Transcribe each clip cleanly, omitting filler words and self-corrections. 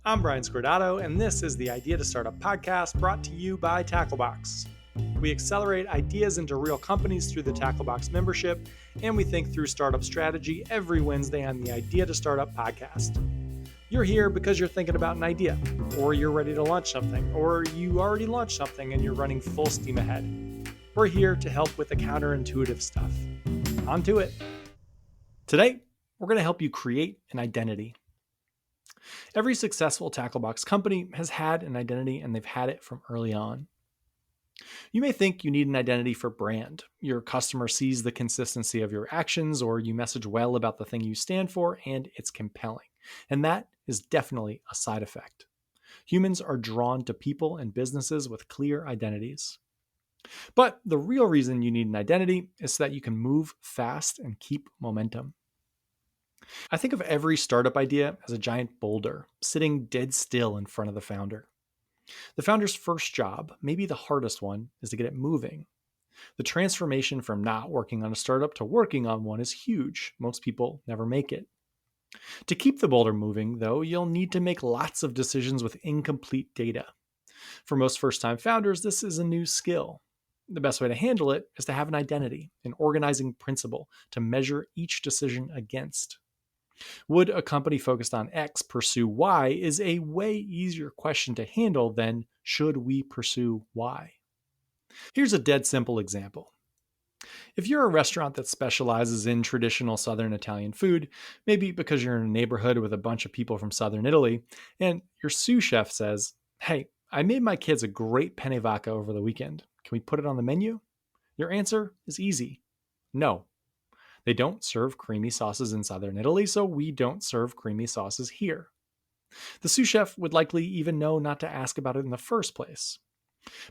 I'm Brian Scordato, and this is the Idea to Startup podcast brought to you by Tacklebox. We accelerate ideas into real companies through the Tacklebox membership, and we think through startup strategy every Wednesday on the Idea to Startup podcast. You're here because you're thinking about an idea, or you're ready to launch something, or you already launched something and you're running full steam ahead. We're here to help with the counterintuitive stuff. On to it. Today, we're going to help you create an identity. Every successful Tacklebox company has had an identity, and they've had it from early on. You may think you need an identity for brand. Your customer sees the consistency of your actions, or you message well about the thing you stand for, and it's compelling. And that is definitely a side effect. Humans are drawn to people and businesses with clear identities. But the real reason you need an identity is so that you can move fast and keep momentum. I think of every startup idea as a giant boulder sitting dead still in front of the founder. The founder's first job, maybe the hardest one, is to get it moving. The transformation from not working on a startup to working on one is huge. Most people never make it. To keep the boulder moving, though, you'll need to make lots of decisions with incomplete data. For most first-time founders, this is a new skill. The best way to handle it is to have an identity, an organizing principle to measure each decision against. Would a company focused on X pursue Y is a way easier question to handle than should we pursue Y? Here's a dead simple example. If you're a restaurant that specializes in traditional Southern Italian food, maybe because you're in a neighborhood with a bunch of people from Southern Italy, and your sous chef says, "Hey, I made my kids a great penne vodka over the weekend. Can we put it on the menu?" Your answer is easy. No. They don't serve creamy sauces in Southern Italy, so we don't serve creamy sauces here. The sous chef would likely even know not to ask about it in the first place.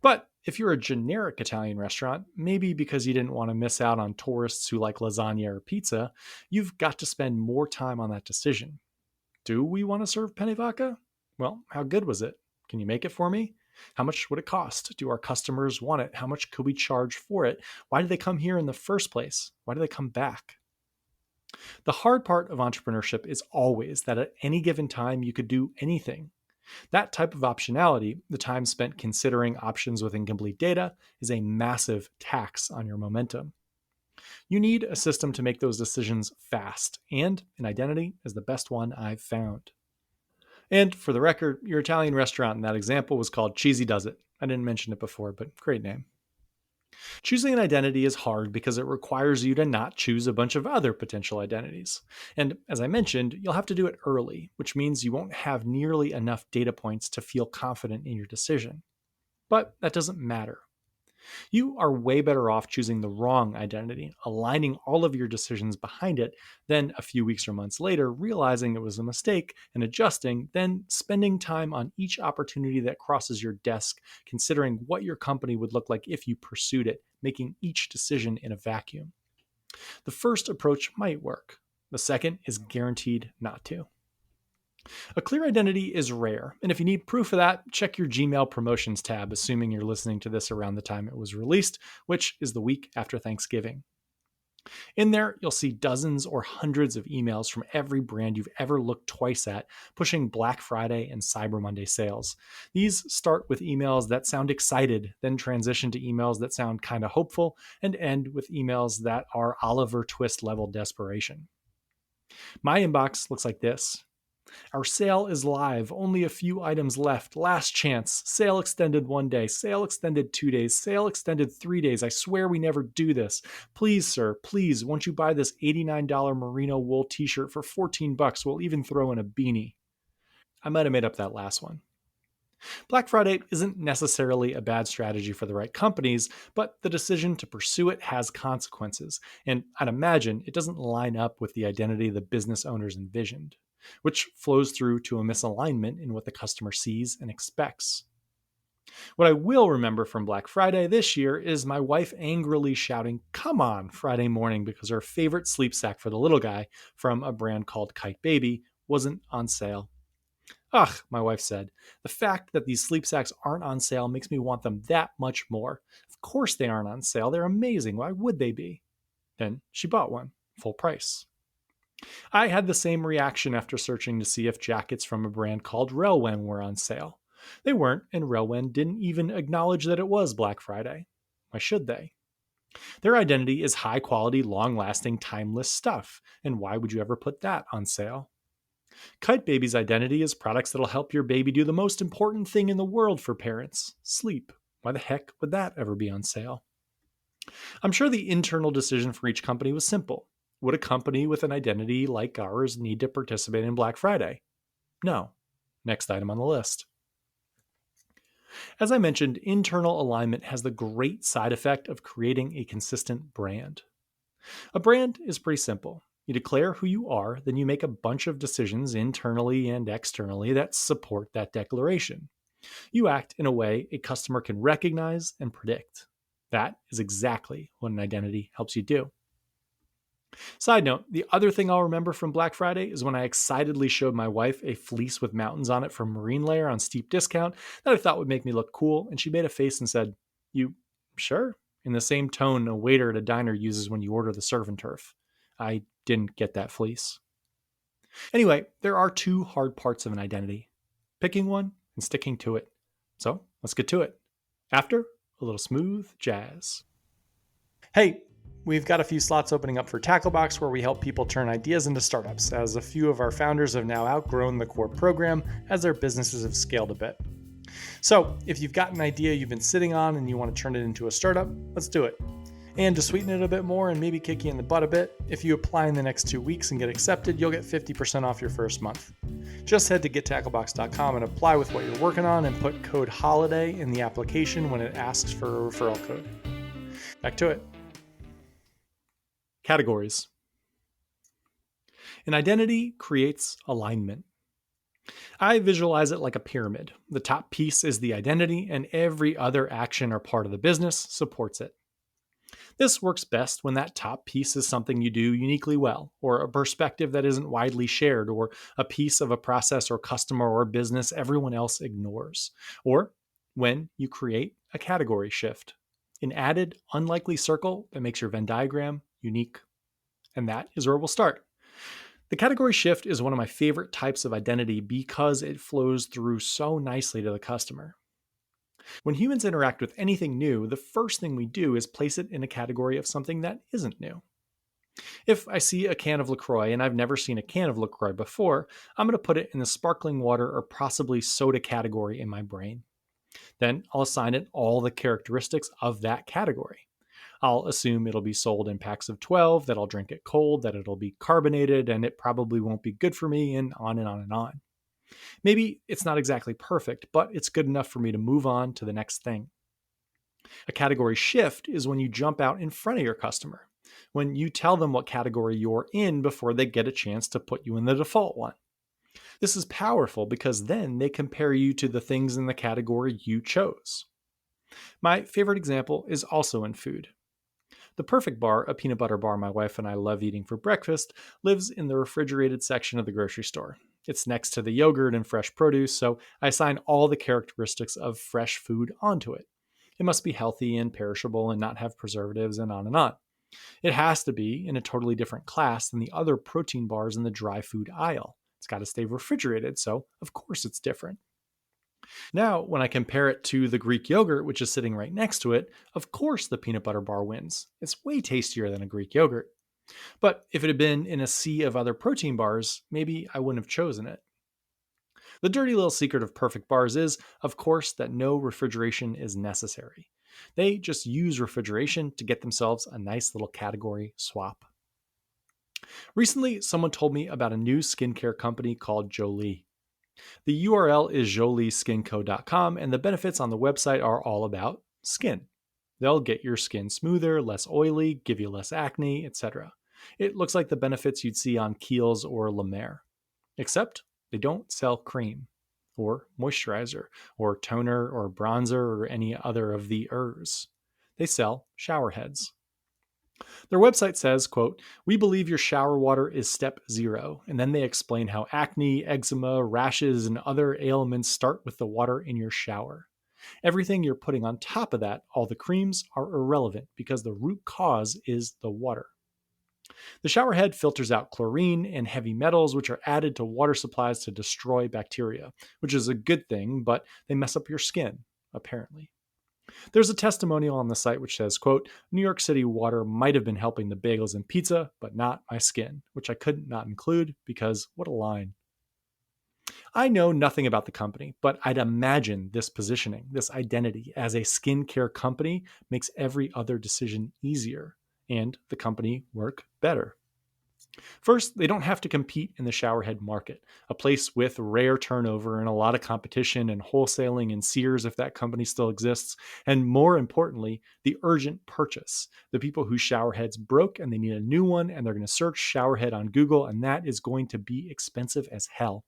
But if you're a generic Italian restaurant, maybe because you didn't want to miss out on tourists who like lasagna or pizza, you've got to spend more time on that decision. Do we want to serve penne vodka? Well, how good was it? Can you make it for me? How much would it cost? Do our customers want it? How much could we charge for it? Why did they come here in the first place? Why do they come back? The hard part of entrepreneurship is always that at any given time you could do anything. That type of optionality, the time spent considering options with incomplete data, is a massive tax on your momentum. You need a system to make those decisions fast, and an identity is the best one I've found. And for the record, your Italian restaurant in that example was called Cheesy Does It. I didn't mention it before, but great name. Choosing an identity is hard because it requires you to not choose a bunch of other potential identities. And as I mentioned, you'll have to do it early, which means you won't have nearly enough data points to feel confident in your decision. But that doesn't matter. You are way better off choosing the wrong identity, aligning all of your decisions behind it, than a few weeks or months later realizing it was a mistake and adjusting, then spending time on each opportunity that crosses your desk, considering what your company would look like if you pursued it, making each decision in a vacuum. The first approach might work. The second is guaranteed not to. A clear identity is rare, and if you need proof of that, check your Gmail promotions tab, assuming you're listening to this around the time it was released, which is the week after Thanksgiving. In there, you'll see dozens or hundreds of emails from every brand you've ever looked twice at, pushing Black Friday and Cyber Monday sales. These start with emails that sound excited, then transition to emails that sound kind of hopeful, and end with emails that are Oliver Twist level desperation. My inbox looks like this. Our sale is live. Only a few items left. Last chance. Sale extended 1 day. Sale extended 2 days. Sale extended 3 days. I swear we never do this. Please, sir, please, won't you buy this $89 merino wool t-shirt for $14? We'll even throw in a beanie. I might have made up that last one. Black Friday isn't necessarily a bad strategy for the right companies, but the decision to pursue it has consequences, and I'd imagine it doesn't line up with the identity the business owners envisioned, which flows through to a misalignment in what the customer sees and expects. What I will remember from Black Friday this year is my wife angrily shouting, "Come on," Friday morning because her favorite sleep sack for the little guy from a brand called Kite Baby wasn't on sale. "Ugh," my wife said, "the fact that these sleep sacks aren't on sale makes me want them that much more. Of course they aren't on sale. They're amazing. Why would they be?" Then she bought one, full price. I had the same reaction after searching to see if jackets from a brand called Relwen were on sale. They weren't, and Relwen didn't even acknowledge that it was Black Friday. Why should they? Their identity is high quality, long lasting, timeless stuff, and why would you ever put that on sale? Kite Baby's identity is products that'll help your baby do the most important thing in the world for parents: sleep. Why the heck would that ever be on sale? I'm sure the internal decision for each company was simple. Would a company with an identity like ours need to participate in Black Friday? No. Next item on the list. As I mentioned, internal alignment has the great side effect of creating a consistent brand. A brand is pretty simple. You declare who you are, then you make a bunch of decisions internally and externally that support that declaration. You act in a way a customer can recognize and predict. That is exactly what an identity helps you do. Side note, the other thing I'll remember from Black Friday is when I excitedly showed my wife a fleece with mountains on it from Marine Layer on steep discount that I thought would make me look cool, and she made a face and said, "You sure?" In the same tone a waiter at a diner uses when you order the surf and turf. I didn't get that fleece. Anyway, there are two hard parts of an identity: picking one and sticking to it. So let's get to it. After a little smooth jazz. Hey, we've got a few slots opening up for Tacklebox where we help people turn ideas into startups, as a few of our founders have now outgrown the core program as their businesses have scaled a bit. So, if you've got an idea you've been sitting on and you want to turn it into a startup, let's do it. And to sweeten it a bit more and maybe kick you in the butt a bit, if you apply in the next 2 weeks and get accepted, you'll get 50% off your first month. Just head to gettacklebox.com and apply with what you're working on and put code HOLIDAY in the application when it asks for a referral code. Back to it. Categories. An identity creates alignment. I visualize it like a pyramid. The top piece is the identity, and every other action or part of the business supports it. This works best when that top piece is something you do uniquely well, or a perspective that isn't widely shared, or a piece of a process or customer or business everyone else ignores, or when you create a category shift, an added, unlikely circle that makes your Venn diagram unique. And that is where we'll start. The category shift is one of my favorite types of identity because it flows through so nicely to the customer. When humans interact with anything new, the first thing we do is place it in a category of something that isn't new. If I see a can of LaCroix and I've never seen a can of LaCroix before, I'm going to put it in the sparkling water or possibly soda category in my brain. Then I'll assign it all the characteristics of that category. I'll assume it'll be sold in packs of 12, that I'll drink it cold, that it'll be carbonated, and it probably won't be good for me, and on and on and on. Maybe it's not exactly perfect, but it's good enough for me to move on to the next thing. A category shift is when you jump out in front of your customer, when you tell them what category you're in before they get a chance to put you in the default one. This is powerful because then they compare you to the things in the category you chose. My favorite example is also in food. The Perfect Bar, a peanut butter bar my wife and I love eating for breakfast, lives in the refrigerated section of the grocery store. It's next to the yogurt and fresh produce, so I assign all the characteristics of fresh food onto it. It must be healthy and perishable and not have preservatives and on and on. It has to be in a totally different class than the other protein bars in the dry food aisle. It's got to stay refrigerated, so of course it's different. Now, when I compare it to the Greek yogurt, which is sitting right next to it, of course the peanut butter bar wins. It's way tastier than a Greek yogurt. But if it had been in a sea of other protein bars, maybe I wouldn't have chosen it. The dirty little secret of perfect bars is, of course, that no refrigeration is necessary. They just use refrigeration to get themselves a nice little category swap. Recently, someone told me about a new skincare company called Jolie. The URL is jolieskinco.com, and the benefits on the website are all about skin. They'll get your skin smoother, less oily, give you less acne, etc. It looks like the benefits you'd see on Kiehl's or La Mer. Except they don't sell cream, or moisturizer, or toner, or bronzer, or any other of the ers. They sell shower heads. Their website says, quote, "We believe your shower water is step 0, and then they explain how acne, eczema, rashes, and other ailments start with the water in your shower. Everything you're putting on top of that, all the creams, are irrelevant because the root cause is the water." The shower head filters out chlorine and heavy metals, which are added to water supplies to destroy bacteria, which is a good thing, but they mess up your skin, apparently. There's a testimonial on the site which says, quote, New York City water might have been helping the bagels and pizza, but not my skin, which I couldn't not include because what a line. I know nothing about the company, but I'd imagine this positioning, this identity as a skincare company makes every other decision easier and the company work better. First, they don't have to compete in the showerhead market, a place with rare turnover and a lot of competition and wholesaling and Sears if that company still exists. And more importantly, the urgent purchase. The people whose showerheads broke and they need a new one and they're going to search showerhead on Google and that is going to be expensive as hell.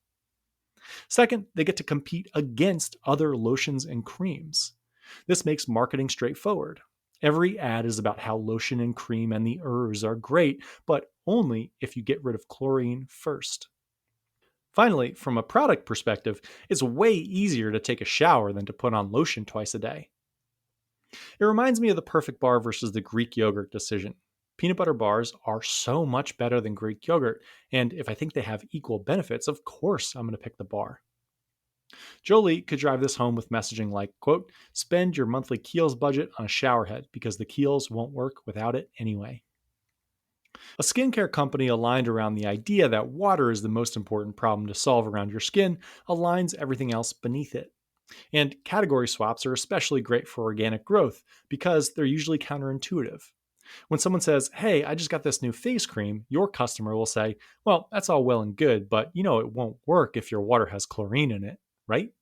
Second, they get to compete against other lotions and creams. This makes marketing straightforward. Every ad is about how lotion and cream and the ers are great, but only if you get rid of chlorine first. Finally, from a product perspective, it's way easier to take a shower than to put on lotion twice a day. It reminds me of the perfect bar versus the Greek yogurt decision. Peanut butter bars are so much better than Greek yogurt, and if I think they have equal benefits, of course I'm going to pick the bar. Jolie could drive this home with messaging like, quote, spend your monthly Kiehl's budget on a shower head because the Kiehl's won't work without it anyway. A skincare company aligned around the idea that water is the most important problem to solve around your skin aligns everything else beneath it. And category swaps are especially great for organic growth because they're usually counterintuitive. When someone says, hey, I just got this new face cream, your customer will say, well, that's all well and good, but you know it won't work if your water has chlorine in it, right?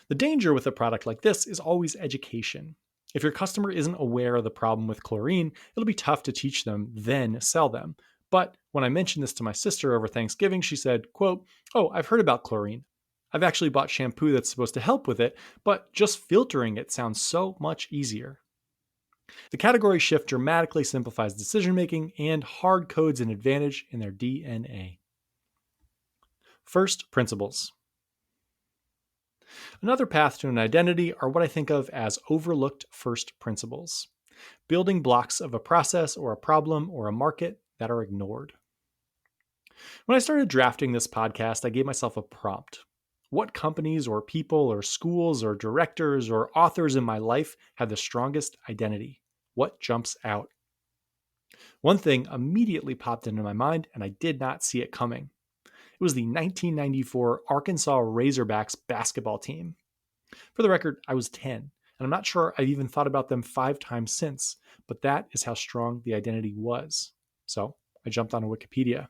The danger with a product like this is always education. If your customer isn't aware of the problem with chlorine, it'll be tough to teach them, then sell them. But when I mentioned this to my sister over Thanksgiving, she said, quote, oh, I've heard about chlorine. I've actually bought shampoo that's supposed to help with it, but just filtering it sounds so much easier. The category shift dramatically simplifies decision making and hard codes an advantage in their DNA. First principles. Another path to an identity are what I think of as overlooked first principles, building blocks of a process or a problem or a market that are ignored. When I started drafting this podcast, I gave myself a prompt. What companies or people or schools or directors or authors in my life have the strongest identity? What jumps out? One thing immediately popped into my mind, and I did not see it coming. It was the 1994 Arkansas Razorbacks basketball team. For the record, I was 10, and I'm not sure I've even thought about them 5 times since, but that is how strong the identity was. So I jumped onto Wikipedia.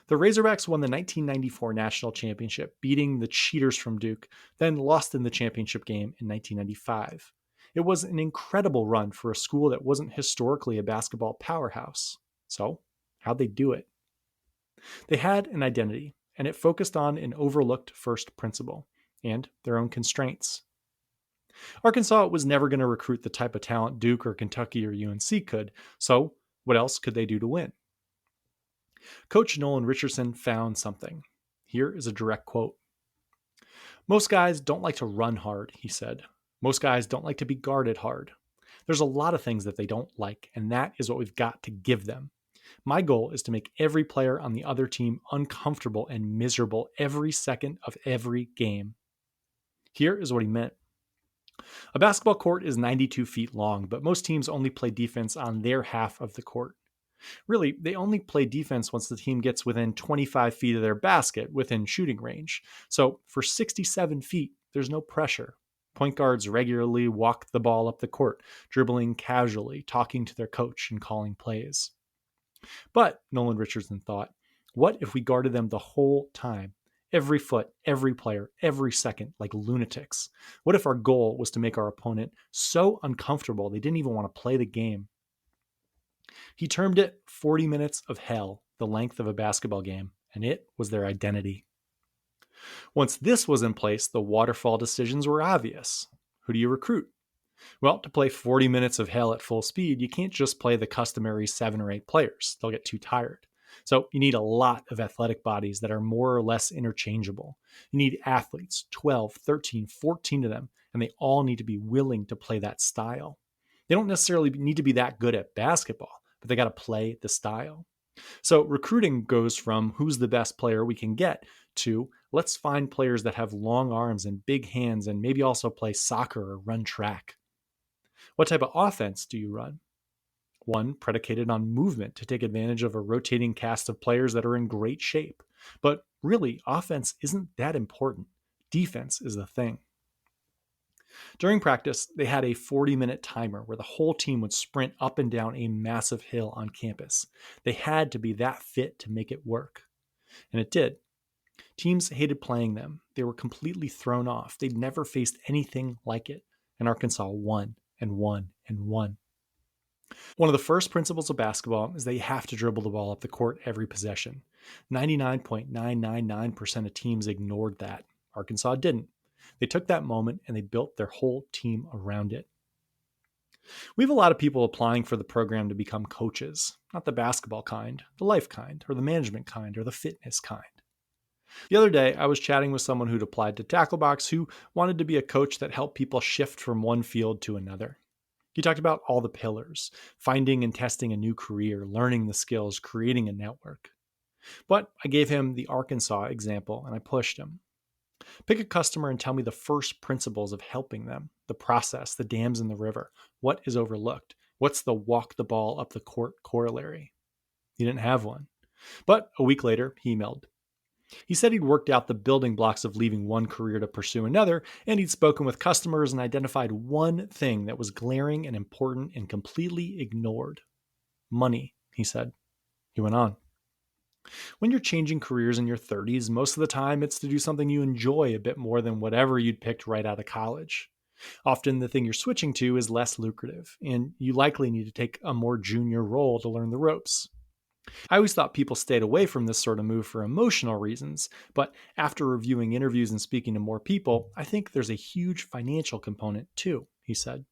The Razorbacks won the 1994 national championship, beating the cheaters from Duke, then lost in the championship game in 1995. It was an incredible run for a school that wasn't historically a basketball powerhouse. So, how'd they do it? They had an identity, and it focused on an overlooked first principle and their own constraints. Arkansas was never going to recruit the type of talent Duke or Kentucky or UNC could, so what else could they do to win? Coach Nolan Richardson found something. Here is a direct quote. Most guys don't like to run hard, he said. Most guys don't like to be guarded hard. There's a lot of things that they don't like, and that is what we've got to give them. My goal is to make every player on the other team uncomfortable and miserable every second of every game. Here is what he meant. A basketball court is 92 feet long, but most teams only play defense on their half of the court. Really, they only play defense once the team gets within 25 feet of their basket, within shooting range. So for 67 feet, there's no pressure. Point guards regularly walk the ball up the court, dribbling casually, talking to their coach and calling plays. But, Nolan Richardson thought, what if we guarded them the whole time? Every foot, every player, every second, like lunatics. What if our goal was to make our opponent so uncomfortable they didn't even want to play the game? He termed it 40 minutes of hell, the length of a basketball game, and it was their identity. Once this was in place, the waterfall decisions were obvious. Who do you recruit? Well, to play 40 minutes of hell at full speed, you can't just play the customary 7 or 8 players. They'll get too tired. So you need a lot of athletic bodies that are more or less interchangeable. You need athletes, 12, 13, 14 of them, and they all need to be willing to play that style. They don't necessarily need to be that good at basketball, but but they got to play the style. So recruiting goes from who's the best player we can get to let's find players that have long arms and big hands and maybe also play soccer or run track. What type of offense do you run? One predicated on movement to take advantage of a rotating cast of players that are in great shape. But really, offense isn't that important. Defense is the thing. During practice, they had a 40-minute timer where the whole team would sprint up and down a massive hill on campus. They had to be that fit to make it work. And it did. Teams hated playing them. They were completely thrown off. They'd never faced anything like it. And Arkansas won and won and won. One of the first principles of basketball is that you have to dribble the ball up the court every possession. 99.999% of teams ignored that. Arkansas didn't. They took that moment and they built their whole team around it. We have a lot of people applying for the program to become coaches, not the basketball kind, the life kind, or the management kind, or the fitness kind. The other day, I was chatting with someone who'd applied to Tacklebox who wanted to be a coach that helped people shift from one field to another. He talked about all the pillars, finding and testing a new career, learning the skills, creating a network. But I gave him the Arkansas example and I pushed him. Pick a customer and tell me the first principles of helping them, the process, the dams in the river. What is overlooked? What's the walk the ball up the court corollary? He didn't have one. But a week later, he emailed. He said he'd worked out the building blocks of leaving one career to pursue another, and he'd spoken with customers and identified one thing that was glaring and important and completely ignored. Money, he said. He went on. When you're changing careers in your 30s, most of the time it's to do something you enjoy a bit more than whatever you'd picked right out of college. Often the thing you're switching to is less lucrative, and you likely need to take a more junior role to learn the ropes. I always thought people stayed away from this sort of move for emotional reasons, but after reviewing interviews and speaking to more people, I think there's a huge financial component too, he said.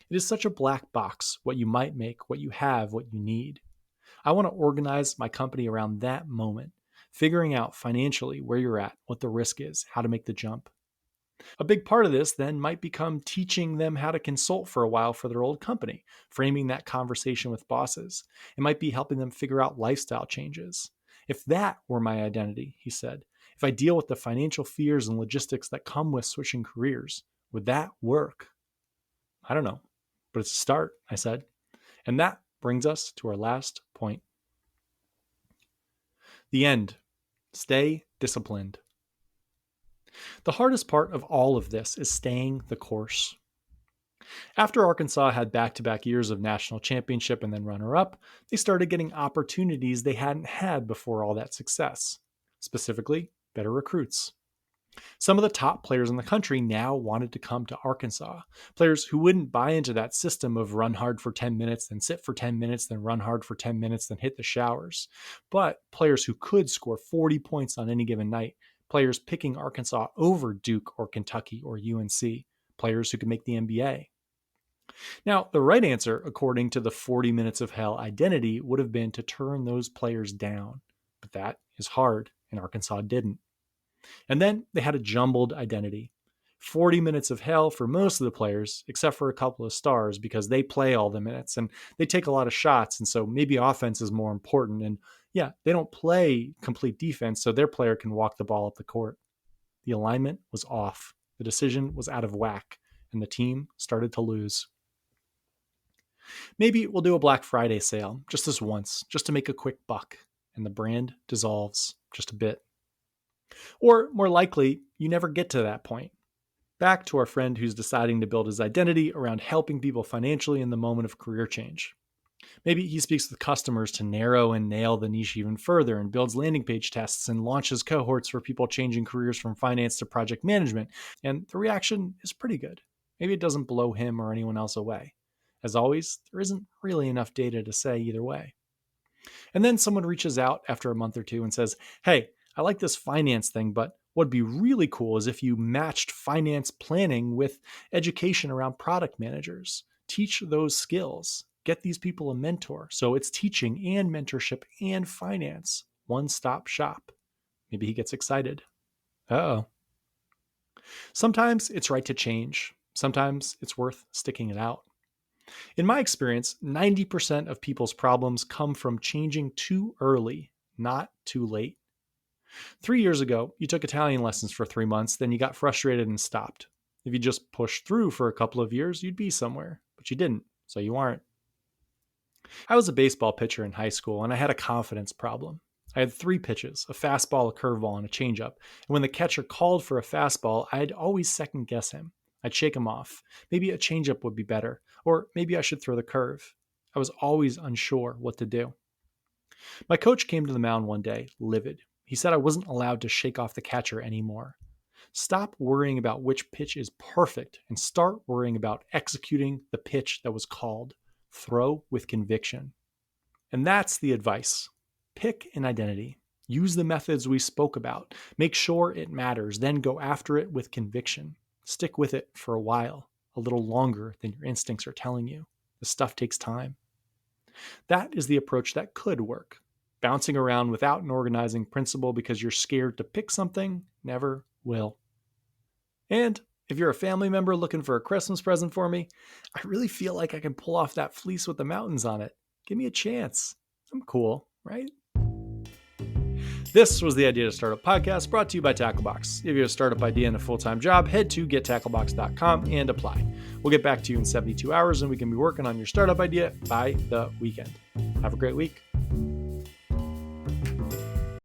It is such a black box, what you might make, what you have, what you need. I want to organize my company around that moment, figuring out financially where you're at, what the risk is, how to make the jump. A big part of this then might become teaching them how to consult for a while for their old company, framing that conversation with bosses. It might be helping them figure out lifestyle changes. If that were my identity, he said, if I deal with the financial fears and logistics that come with switching careers, would that work? I don't know, but it's a start, I said. And that brings us to our last point. The end. Stay disciplined. The hardest part of all of this is staying the course. After Arkansas had back-to-back years of national championship and then runner-up, they started getting opportunities they hadn't had before all that success. Specifically, better recruits. Some of the top players in the country now wanted to come to Arkansas. Players who wouldn't buy into that system of run hard for 10 minutes, then sit for 10 minutes, then run hard for 10 minutes, then hit the showers. But players who could score 40 points on any given night. Players picking Arkansas over Duke or Kentucky or UNC. Players who could make the NBA. Now, the right answer, according to the 40 Minutes of Hell identity, would have been to turn those players down. But that is hard, and Arkansas didn't. And then they had a jumbled identity. 40 minutes of hell for most of the players, except for a couple of stars, because they play all the minutes and they take a lot of shots. And so maybe offense is more important. And yeah, they don't play complete defense, so their player can walk the ball up the court. The alignment was off. The decision was out of whack, and the team started to lose. Maybe we'll do a Black Friday sale, just this once, just to make a quick buck, and the brand dissolves just a bit. Or more likely, you never get to that point. Back to our friend who's deciding to build his identity around helping people financially in the moment of career change. Maybe he speaks with customers to narrow and nail the niche even further and builds landing page tests and launches cohorts for people changing careers from finance to project management. And the reaction is pretty good. Maybe it doesn't blow him or anyone else away. As always, there isn't really enough data to say either way. And then someone reaches out after a month or two and says, hey, I like this finance thing, but what'd be really cool is if you matched finance planning with education around product managers. Teach those skills. Get these people a mentor. So it's teaching and mentorship and finance. One-stop shop. Maybe he gets excited. Uh-oh. Sometimes it's right to change. Sometimes it's worth sticking it out. In my experience, 90% of people's problems come from changing too early, not too late. 3 years ago, you took Italian lessons for 3 months, then you got frustrated and stopped. If you just pushed through for a couple of years, you'd be somewhere, but you didn't, so you aren't. I was a baseball pitcher in high school, and I had a confidence problem. I had 3 pitches, a fastball, a curveball, and a changeup. And when the catcher called for a fastball, I'd always second guess him. I'd shake him off. Maybe a changeup would be better, or maybe I should throw the curve. I was always unsure what to do. My coach came to the mound one day, livid. He said I wasn't allowed to shake off the catcher anymore. Stop worrying about which pitch is perfect and start worrying about executing the pitch that was called. Throw with conviction. And that's the advice. Pick an identity. Use the methods we spoke about. Make sure it matters, then go after it with conviction. Stick with it for a while, a little longer than your instincts are telling you. This stuff takes time. That is the approach that could work. Bouncing around without an organizing principle because you're scared to pick something never will. And if you're a family member looking for a Christmas present for me, I really feel like I can pull off that fleece with the mountains on it. Give me a chance. I'm cool, right? This was the Idea to Startup podcast brought to you by Tacklebox. If you have a startup idea and a full-time job, head to gettacklebox.com and apply. We'll get back to you in 72 hours and we can be working on your startup idea by the weekend. Have a great week.